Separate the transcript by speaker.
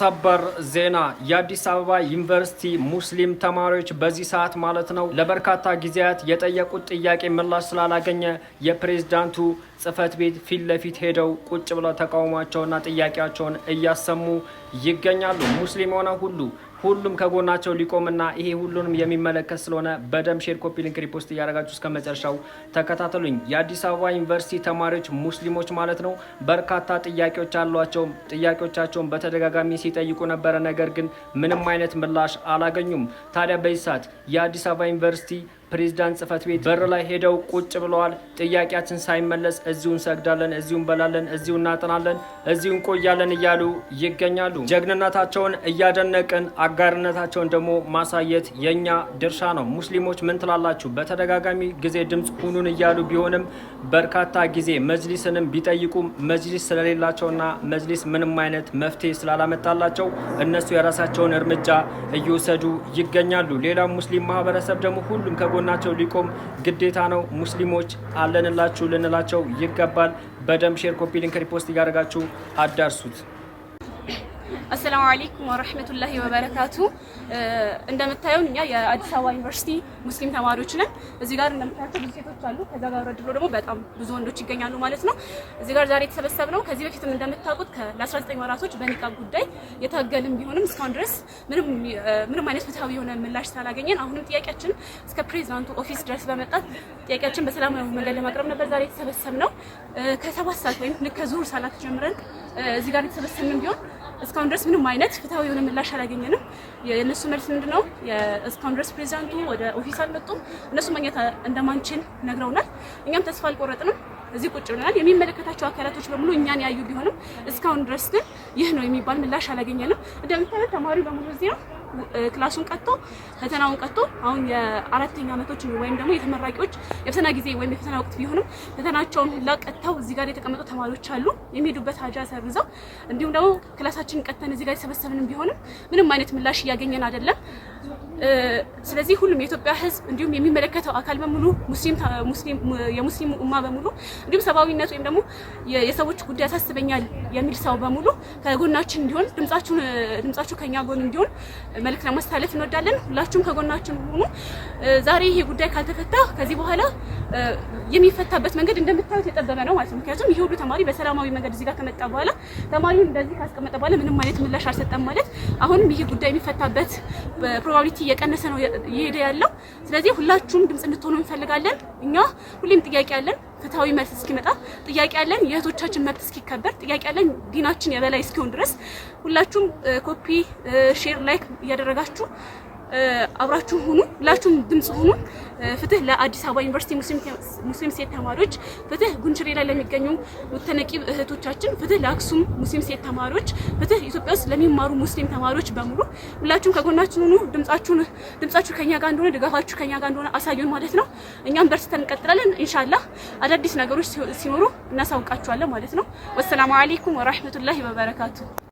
Speaker 1: ሰበር ዜና የአዲስ አበባ ዩኒቨርሲቲ ሙስሊም ተማሪዎች በዚህ ሰዓት ማለት ነው ለበርካታ ጊዜያት የጠየቁት ጥያቄ ምላሽ ስላላገኘ የፕሬዝዳንቱ ጽህፈት ቤት ፊት ለፊት ሄደው ቁጭ ብለው ተቃውሟቸውና ጥያቄያቸውን እያሰሙ ይገኛሉ። ሙስሊም ሆነ ሁሉም ከጎናቸው ሊቆምና ይሄ ሁሉንም የሚመለከት ስለሆነ በደም ሼር ኮፒ ሊንክ ሪፖስት እያደረጋችሁ እስከ መጨረሻው ተከታተሉኝ። የአዲስ አበባ ዩኒቨርሲቲ ተማሪዎች ሙስሊሞች ማለት ነው በርካታ ጥያቄዎች አሏቸው። ጥያቄዎቻቸውን በተደጋጋሚ ሲጠይቁ ነበረ፣ ነገር ግን ምንም አይነት ምላሽ አላገኙም። ታዲያ በዚህ ሰዓት የአዲስ አበባ ዩኒቨርሲቲ ፕሬዝዳንት ጽህፈት ቤት በር ላይ ሄደው ቁጭ ብለዋል። ጥያቄያችን ሳይመለስ እዚሁ እንሰግዳለን፣ እዚሁ እንበላለን፣ እዚሁ እናጥናለን፣ እዚሁ እንቆያለን እያሉ ይገኛሉ። ጀግንነታቸውን እያደነቅን አጋርነታቸውን ደግሞ ማሳየት የኛ ድርሻ ነው። ሙስሊሞች ምን ትላላችሁ? በተደጋጋሚ ጊዜ ድምጽ ሁኑን እያሉ ቢሆንም በርካታ ጊዜ መጅሊስንም ቢጠይቁም መጅሊስ ስለሌላቸውና መጅሊስ ምንም አይነት መፍትሄ ስላላመጣላቸው እነሱ የራሳቸውን እርምጃ እየወሰዱ ይገኛሉ። ሌላው ሙስሊም ማህበረሰብ ደግሞ ሁሉም ናቸው ሊቆም ግዴታ ነው። ሙስሊሞች አለንላችሁ ልንላቸው ይገባል። በደም ሼር ኮፒ ሊንክ ሪፖስት እያደረጋችሁ አዳርሱት።
Speaker 2: አሰላሙ አለይኩም ወራህመቱላሂ ወበረካቱ። እንደምታዩን እኛ የአዲስ አበባ ዩኒቨርሲቲ ሙስሊም ተማሪዎች ነን። እዚህ ጋር እንደምታዩት ብዙ ሴቶች አሉ። ከዛ ጋር ወርዶ ደግሞ በጣም ብዙ ወንዶች ይገኛሉ ማለት ነው። እዚህ ጋር ዛሬ የተሰበሰብነው ከዚህ በፊትም እንደምታውቁት ለ19 ወራቶች በኒቃብ ጉዳይ የታገልን ቢሆንም እስካሁን ድረስ ምንም አይነት ፍትሃዊ የሆነ ምላሽ ስላላገኘን አሁንም ጥያቄያችን እስከ ፕሬዝዳንቱ ኦፊስ ድረስ በመጣት ጥያቄያችን በሰላማዊ መንገድ ለማቅረብ ነበር ዛሬ የተሰበሰብነው። ከ7 ሰዓት ወይም ከዙሁር ሰላት ጀምረን እዚህ ጋር የተሰበሰብን ቢሆን እስካሁን ድረስ ምንም አይነት ፍትሃዊ የሆነ ምላሽ አላገኘንም። የእነሱ መልስ ምንድነው? እስካሁን ድረስ ፕሬዝዳንቱ ወደ ኦፊስ አልመጡም። እነሱ ማግኘት እንደማንችል ነግረውናል። እኛም ተስፋ አልቆረጥንም። እዚህ ቁጭ ብለናል። የሚመለከታቸው አካላቶች በሙሉ እኛን ያዩ ቢሆንም እስካሁን ድረስ ግን ይህ ነው የሚባል ምላሽ አላገኘንም። እንደምታዩት ተማሪው በሙሉ እዚህ ነው ክላሱን ቀጥቶ ፈተናውን ቀጥቶ አሁን የአራተኛ ዓመቶች ወይም ደግሞ የተመራቂዎች የፈተና ጊዜ ወይም የፈተና ወቅት ቢሆንም ፈተናቸውን ሁላ ቀጥተው እዚህ ጋር የተቀመጡ ተማሪዎች አሉ። የሚሄዱበት ሀጃ ሰርዘው እንዲሁም ደግሞ ክላሳችንን ቀጥተን እዚህ ጋር የተሰበሰብንም ቢሆንም ምንም አይነት ምላሽ እያገኘን አይደለም። ስለዚህ ሁሉም የኢትዮጵያ ሕዝብ እንዲሁም የሚመለከተው አካል በሙሉ የሙስሊም ኡማ በሙሉ እንዲሁም ሰብአዊነት ወይም ደግሞ የሰዎች ጉዳይ ያሳስበኛል የሚል ሰው በሙሉ ከጎናችን እንዲሆን ድምጻችሁ ከኛ ጎን እንዲሆን መልእክት ለማስተላለፍ እንወዳለን። ሁላችሁም ከጎናችን ሁኑ። ዛሬ ይሄ ጉዳይ ካልተፈታ ከዚህ በኋላ የሚፈታበት መንገድ እንደምታዩት የጠበበ ነው ማለት ነው። ምክንያቱም ይሄ ሁሉ ተማሪ በሰላማዊ መንገድ እዚህ ጋር ከመጣ በኋላ ተማሪውን እንደዚህ ካስቀመጠ በኋላ ምንም አይነት ምላሽ አልሰጠም ማለት አሁንም ይሄ ጉዳይ የሚፈታበት ፕሮባቢሊቲ እየቀነሰ ነው እየሄደ ያለው። ስለዚህ ሁላችሁም ድምጽ እንድትሆኑ እንፈልጋለን። እኛ ሁሌም ጥያቄ ያለን ፍትሃዊ መልስ እስኪመጣ ጥያቄ ያለን የእህቶቻችን መብት እስኪከበር ጥያቄ ያለን ዲናችን የበላይ እስኪሆን ድረስ ሁላችሁም ኮፒ ሼር ላይክ እያደረጋችሁ አብራችሁ ሁኑ። ሁላችሁም ድምጽ ሁኑ። ፍትህ ለአዲስ አበባ ዩኒቨርሲቲ ሙስሊም ሴት ተማሪዎች፣ ፍትህ ጉንችሬ ላይ ለሚገኙ ሙተነቂብ እህቶቻችን፣ ፍትህ ለአክሱም ሙስሊም ሴት ተማሪዎች፣ ፍትህ ኢትዮጵያ ውስጥ ለሚማሩ ሙስሊም ተማሪዎች በሙሉ ሁላችሁም ከጎናችን ሁኑ። ድምጻችሁ ከኛ ጋር እንደሆነ ድጋፋችሁ ከኛ ጋር እንደሆነ አሳዩን ማለት ነው። እኛም በርትተን እንቀጥላለን። ኢንሻአላህ አዳዲስ ነገሮች ሲኖሩ እናሳውቃችኋለን ማለት ነው። ወሰላሙ አለይኩም ወራህመቱላሂ ወበረካቱ።